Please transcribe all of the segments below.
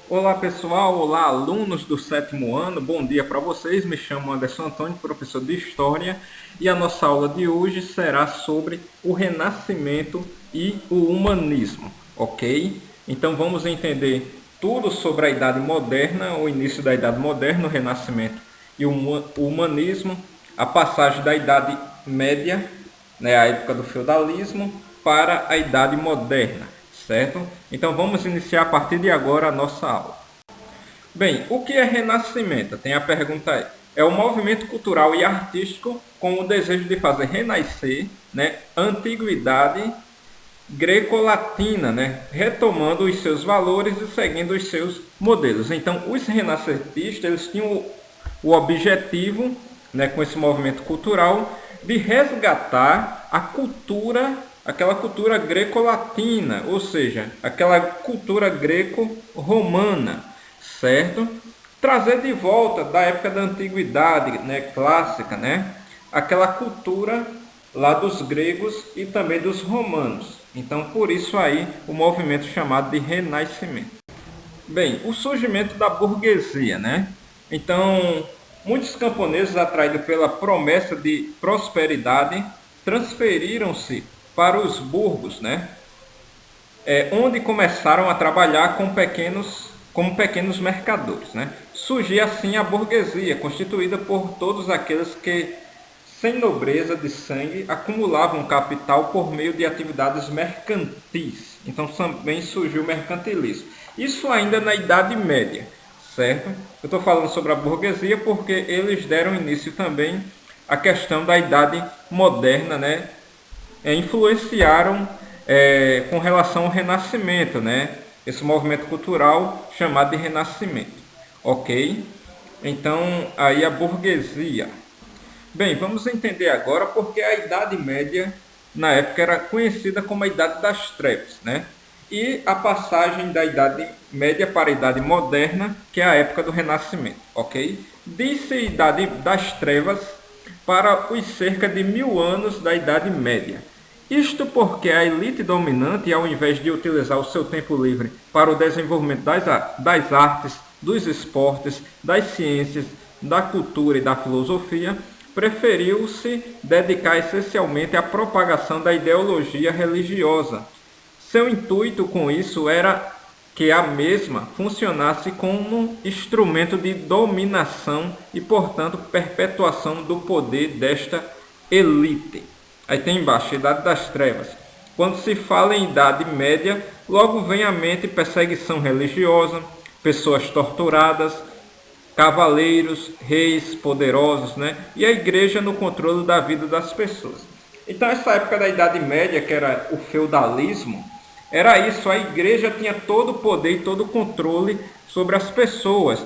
Olá pessoal, olá alunos do sétimo ano, bom dia para vocês. Me chamo Anderson Antônio, professor de História, e a nossa aula de hoje será sobre o Renascimento e o Humanismo, ok? Então vamos entender tudo sobre a Idade Moderna, o início da Idade Moderna, o Renascimento e o Humanismo, a passagem da Idade Média, né, a época do feudalismo, para a Idade Moderna, certo? Então vamos iniciar a partir de agora a nossa aula. Bem, o que é Renascimento? Tem a pergunta aí. É um movimento cultural e artístico com o desejo de fazer renascer, né, a antiguidade greco-latina, né, retomando os seus valores e seguindo os seus modelos. Então, os renascentistas eles tinham o objetivo, né, com esse movimento cultural, de resgatar a cultura, aquela cultura greco-latina, ou seja, aquela cultura greco-romana, certo? Trazer de volta da época da antiguidade, né, clássica, né, aquela cultura lá dos gregos e também dos romanos. Então, por isso aí o movimento chamado de Renascimento. Bem, o surgimento da burguesia, né? Então, muitos camponeses atraídos pela promessa de prosperidade transferiram-se para os burgos, né? Onde começaram a trabalhar como pequenos mercadores, né? Surgia assim a burguesia, constituída por todos aqueles que, sem nobreza de sangue, acumulavam capital por meio de atividades mercantis. Então também surgiu o mercantilismo. Isso ainda na Idade Média, certo? Eu estou falando sobre a burguesia porque eles deram início também à questão da Idade Moderna, né? Influenciaram com relação ao Renascimento, né? Esse movimento cultural chamado de Renascimento, ok? Então, aí a burguesia. Bem, vamos entender agora porque a Idade Média, na época, era conhecida como a Idade das Trevas, né? E a passagem da Idade Média para a Idade Moderna, que é a época do Renascimento, ok? Diz-se Idade das Trevas para os cerca de 1000 anos da Idade Média. Isto porque a elite dominante, ao invés de utilizar o seu tempo livre para o desenvolvimento das artes, dos esportes, das ciências, da cultura e da filosofia, preferiu-se dedicar essencialmente à propagação da ideologia religiosa. Seu intuito com isso era que a mesma funcionasse como instrumento de dominação e, portanto, perpetuação do poder desta elite. Aí tem embaixo, Idade das Trevas. Quando se fala em Idade Média, logo vem à mente perseguição religiosa, pessoas torturadas, cavaleiros, reis poderosos, né? E a igreja no controle da vida das pessoas. Então essa época da Idade Média, que era o feudalismo, era isso, a igreja tinha todo o poder e todo o controle sobre as pessoas.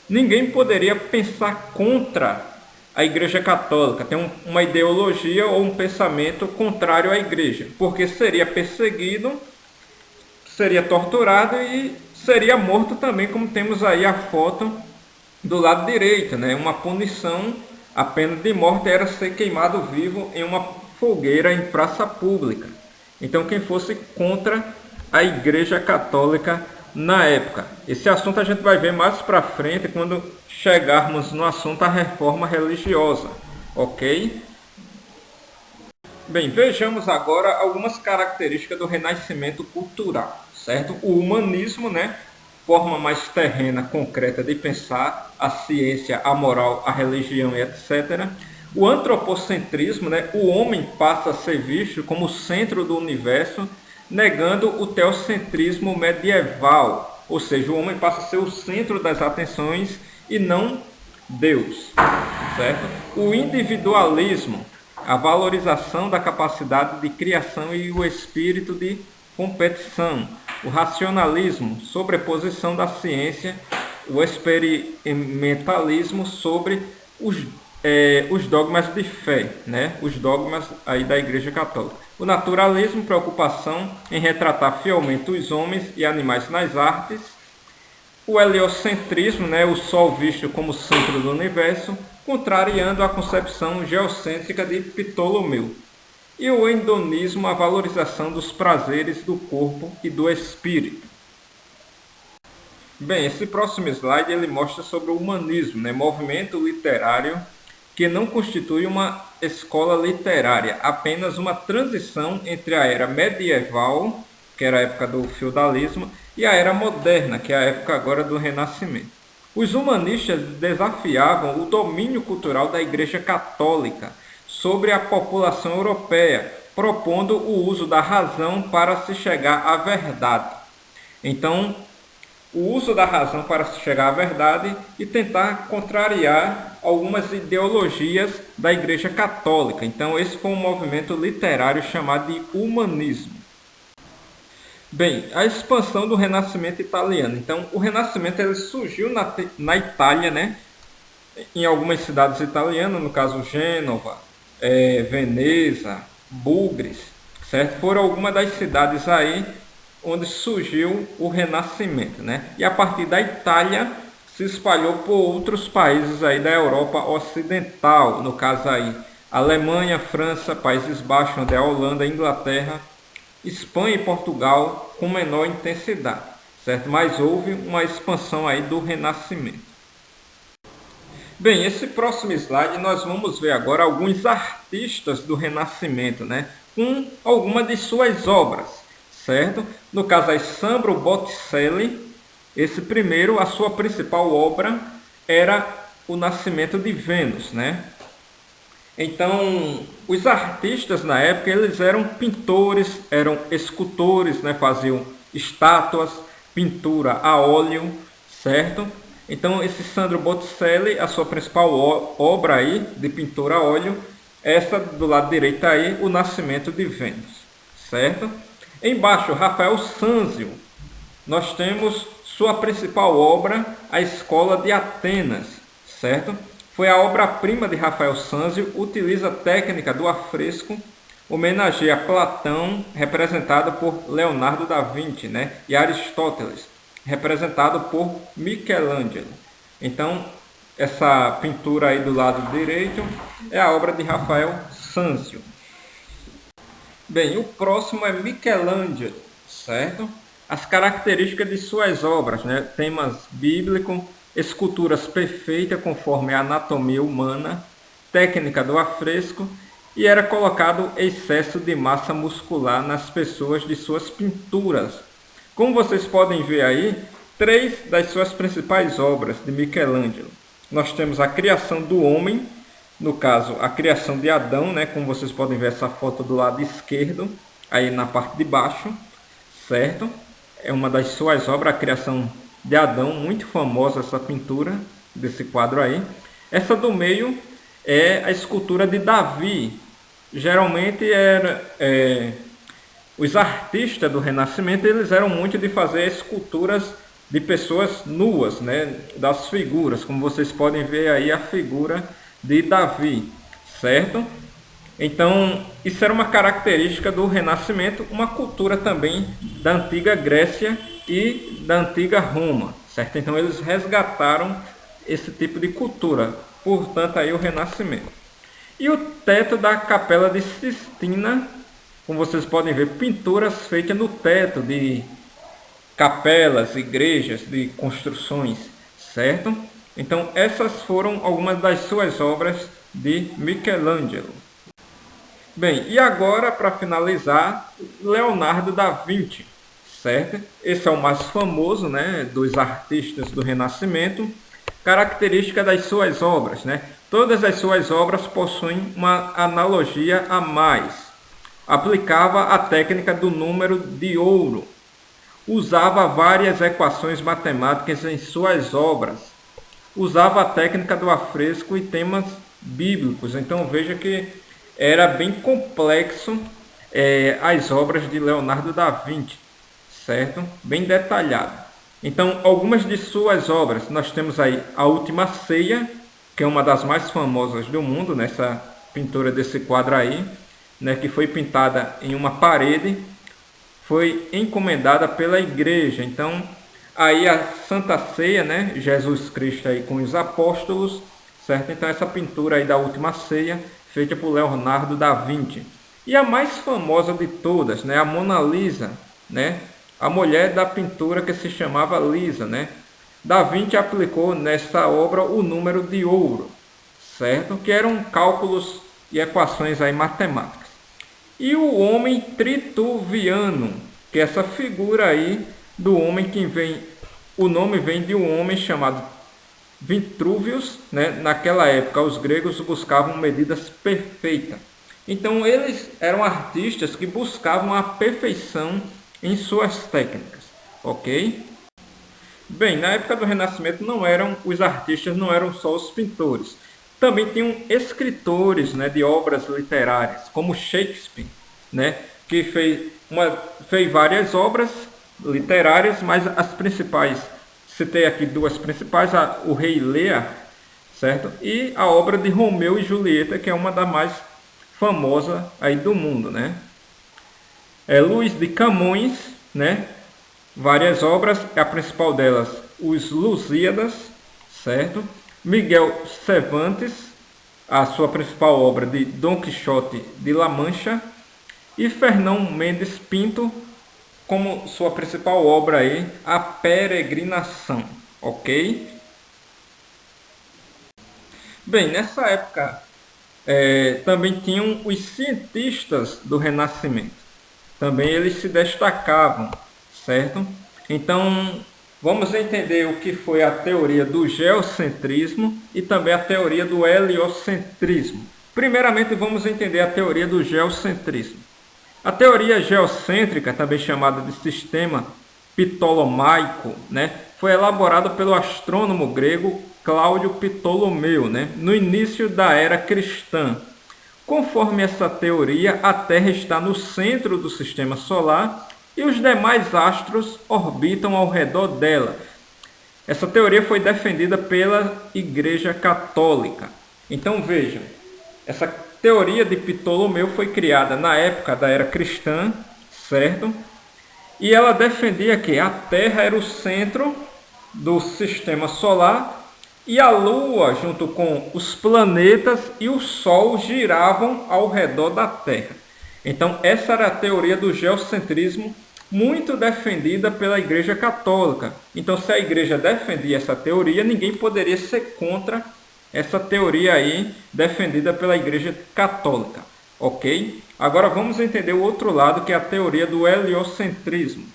Ninguém poderia pensar contra a Igreja Católica, ter uma ideologia ou um pensamento contrário à igreja, porque seria perseguido, seria torturado e seria morto também, como temos aí a foto do lado direito, né? Uma punição, a pena de morte era ser queimado vivo em uma fogueira em praça pública. Então quem fosse contra a Igreja Católica na época. Esse assunto a gente vai ver mais para frente quando chegarmos no assunto da reforma religiosa, ok? Bem, vejamos agora algumas características do renascimento cultural, certo? O humanismo, né? Forma mais terrena, concreta de pensar, a ciência, a moral, a religião e etc. O antropocentrismo, né? O homem passa a ser visto como o centro do universo, negando o teocentrismo medieval, ou seja, o homem passa a ser o centro das atenções e não Deus, certo? O individualismo, a valorização da capacidade de criação e o espírito de competição. O racionalismo, sobreposição da ciência, o experimentalismo sobre os dogmas de fé, né? Os dogmas aí da Igreja Católica. O naturalismo, preocupação em retratar fielmente os homens e animais nas artes. O heliocentrismo, né? O Sol visto como centro do universo, contrariando a concepção geocêntrica de Ptolomeu. E o hedonismo, a valorização dos prazeres do corpo e do espírito. Bem, esse próximo slide ele mostra sobre o humanismo, né? Movimento literário que não constitui uma escola literária, apenas uma transição entre a era medieval, que era a época do feudalismo, e a era moderna, que é a época agora do Renascimento. Os humanistas desafiavam o domínio cultural da Igreja Católica sobre a população europeia, propondo o uso da razão para se chegar à verdade. Então, o uso da razão para se chegar à verdade e tentar contrariar algumas ideologias da Igreja Católica. Então, esse foi um movimento literário chamado de humanismo. Bem, a expansão do Renascimento italiano. Então, o Renascimento ele surgiu na Itália, né? Em algumas cidades italianas, no caso Gênova, Veneza, Bugres, certo? Foram algumas das cidades aí onde surgiu o Renascimento, né? E a partir da Itália se espalhou por outros países aí da Europa Ocidental, no caso aí Alemanha, França, Países Baixos, onde é a Holanda, Inglaterra, Espanha e Portugal com menor intensidade, certo? Mas houve uma expansão aí do Renascimento. Bem, esse próximo slide nós vamos ver agora alguns artistas do Renascimento, né? Com algumas de suas obras, certo? No caso aí, Sandro Botticelli, esse primeiro, a sua principal obra era o Nascimento de Vênus, né? Então, os artistas na época, eles eram pintores, eram escultores, né? Faziam estátuas, pintura a óleo, certo? Então, esse Sandro Botticelli, a sua principal obra aí de pintura a óleo, essa do lado direito aí, o Nascimento de Vênus, certo? Embaixo, Rafael Sanzio, nós temos sua principal obra, a Escola de Atenas, certo? Foi a obra-prima de Rafael Sanzio, utiliza a técnica do afresco, homenageia Platão, representado por Leonardo da Vinci, né? E Aristóteles, representado por Michelangelo. Então, essa pintura aí do lado direito é a obra de Rafael Sanzio. Bem, o próximo é Michelangelo, certo? As características de suas obras, né? Temas bíblicos, esculturas perfeitas conforme a anatomia humana, técnica do afresco, e era colocado excesso de massa muscular nas pessoas de suas pinturas. Como vocês podem ver aí, 3 das suas principais obras de Michelangelo. Nós temos a criação do homem, no caso, a criação de Adão, né? Como vocês podem ver essa foto do lado esquerdo, aí na parte de baixo, certo? É uma das suas obras, a criação de Adão, muito famosa essa pintura desse quadro aí. Essa do meio é a escultura de Davi. Geralmente os artistas do Renascimento eles eram muito de fazer esculturas de pessoas nuas, né? Das figuras, como vocês podem ver aí a figura de Davi, certo? Então, isso era uma característica do Renascimento, uma cultura também da antiga Grécia e da antiga Roma, certo? Então, eles resgataram esse tipo de cultura, portanto, aí o Renascimento. E o teto da Capela de Sistina, como vocês podem ver, pinturas feitas no teto de capelas, igrejas, de construções, certo? Então, essas foram algumas das suas obras de Michelangelo. Bem, e agora, para finalizar, Leonardo da Vinci, certo? Esse é o mais famoso, né, dos artistas do Renascimento. Característica das suas obras, né? Todas as suas obras possuem uma analogia a mais. Aplicava a técnica do número de ouro. Usava várias equações matemáticas em suas obras. Usava a técnica do afresco e temas bíblicos. Então veja que era bem complexo as obras de Leonardo da Vinci, certo? Bem detalhado. Então, algumas de suas obras, nós temos aí A Última Ceia, que é uma das mais famosas do mundo, nessa pintura desse quadro aí, né, que foi pintada em uma parede, foi encomendada pela igreja. Então, aí a Santa Ceia, né, Jesus Cristo aí com os apóstolos, certo? Então, essa pintura aí da Última Ceia, feita por Leonardo da Vinci. E a mais famosa de todas, né, a Mona Lisa, né, a mulher da pintura que se chamava Lisa, né, Da Vinci aplicou nessa obra o número de ouro, certo? Que eram cálculos e equações aí matemáticas. E o homem Trituviano, que é essa figura aí do homem que vem, o nome vem de um homem chamado Vitruvius, né? Naquela época os gregos buscavam medidas perfeitas. Então eles eram artistas que buscavam a perfeição em suas técnicas, ok? Bem, na época do Renascimento os artistas não eram só os pintores. Também tinham escritores, né, de obras literárias, como Shakespeare, né, que fez várias obras literárias, mas as principais, citei aqui duas principais, o Rei Lear, certo? E a obra de Romeu e Julieta, que é uma das mais famosas aí do mundo, né? Luís de Camões, né? Várias obras, a principal delas, os Lusíadas, certo? Miguel Cervantes, a sua principal obra de Dom Quixote de La Mancha, e Fernão Mendes Pinto, como sua principal obra aí, A Peregrinação, ok? Bem, nessa época também tinham os cientistas do Renascimento. Também eles se destacavam, certo? Então, vamos entender o que foi a teoria do geocentrismo e também a teoria do heliocentrismo. Primeiramente, vamos entender a teoria do geocentrismo. A teoria geocêntrica, também chamada de sistema ptolomaico, né, foi elaborada pelo astrônomo grego Cláudio Ptolomeu, né, no início da era cristã. Conforme essa teoria, a Terra está no centro do sistema solar e os demais astros orbitam ao redor dela. Essa teoria foi defendida pela Igreja Católica. Então vejam, essa teoria de Ptolomeu foi criada na época da era cristã, certo? E ela defendia que a Terra era o centro do sistema solar e a Lua, junto com os planetas e o Sol, giravam ao redor da Terra. Então, essa era a teoria do geocentrismo, muito defendida pela Igreja Católica. Então, se a Igreja defendia essa teoria, ninguém poderia ser contra essa teoria aí, defendida pela Igreja Católica. Ok? Agora, vamos entender o outro lado, que é a teoria do heliocentrismo.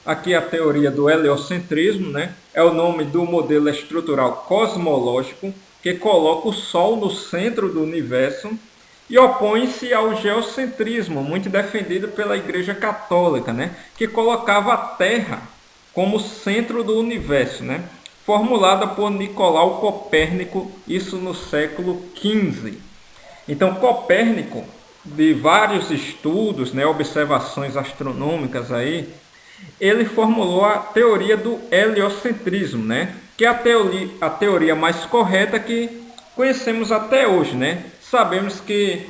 Aqui a teoria do heliocentrismo, né, é o nome do modelo estrutural cosmológico que coloca o Sol no centro do universo e opõe-se ao geocentrismo, muito defendido pela Igreja Católica, né, que colocava a Terra como centro do universo, né, formulada por Nicolau Copérnico, isso no século XV. Então, Copérnico, de vários estudos, né, observações astronômicas aí, ele formulou a teoria do heliocentrismo, né? Que é a teoria mais correta que conhecemos até hoje, né? Sabemos que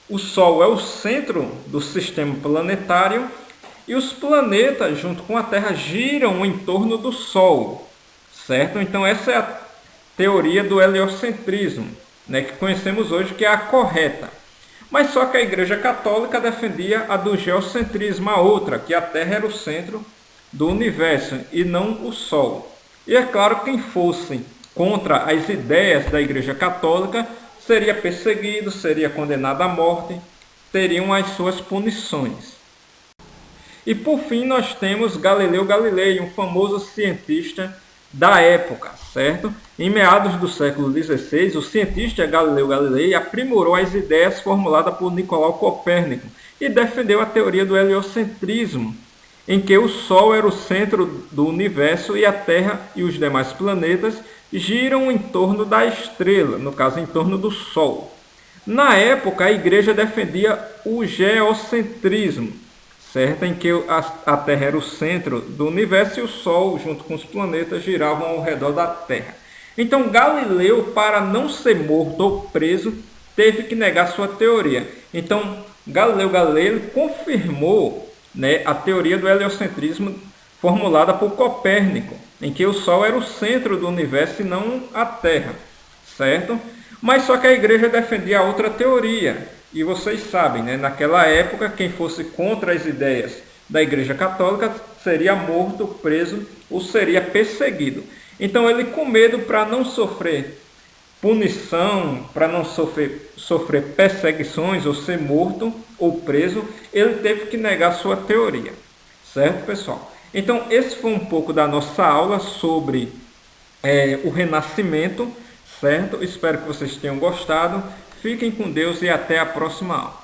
o Sol é o centro do sistema planetário e os planetas, junto com a Terra, giram em torno do Sol, certo? Então essa é a teoria do heliocentrismo, né? Que conhecemos hoje, que é a correta. Mas só que a Igreja Católica defendia a do geocentrismo, a outra, que a Terra era o centro do universo e não o Sol. E é claro, quem fosse contra as ideias da Igreja Católica seria perseguido, seria condenado à morte, teriam as suas punições. E por fim nós temos Galileu Galilei, um famoso cientista da época, certo? Em meados do século XVI, o cientista Galileu Galilei aprimorou as ideias formuladas por Nicolau Copérnico e defendeu a teoria do heliocentrismo, em que o Sol era o centro do universo e a Terra e os demais planetas giram em torno da estrela, no caso em torno do Sol. Na época, a Igreja defendia o geocentrismo, certo? Em que a Terra era o centro do universo e o Sol, junto com os planetas, giravam ao redor da Terra. Então Galileu, para não ser morto ou preso, teve que negar sua teoria. Então Galileu Galilei confirmou, né, a teoria do heliocentrismo formulada por Copérnico, em que o Sol era o centro do universo e não a Terra, certo? Mas só que a Igreja defendia outra teoria. E vocês sabem, né, naquela época, quem fosse contra as ideias da Igreja Católica seria morto, preso ou seria perseguido. Então ele, com medo para não sofrer punição, para não sofrer perseguições ou ser morto ou preso, ele teve que negar sua teoria. Certo, pessoal? Então, esse foi um pouco da nossa aula sobre o Renascimento, certo? Espero que vocês tenham gostado. Fiquem com Deus e até a próxima aula.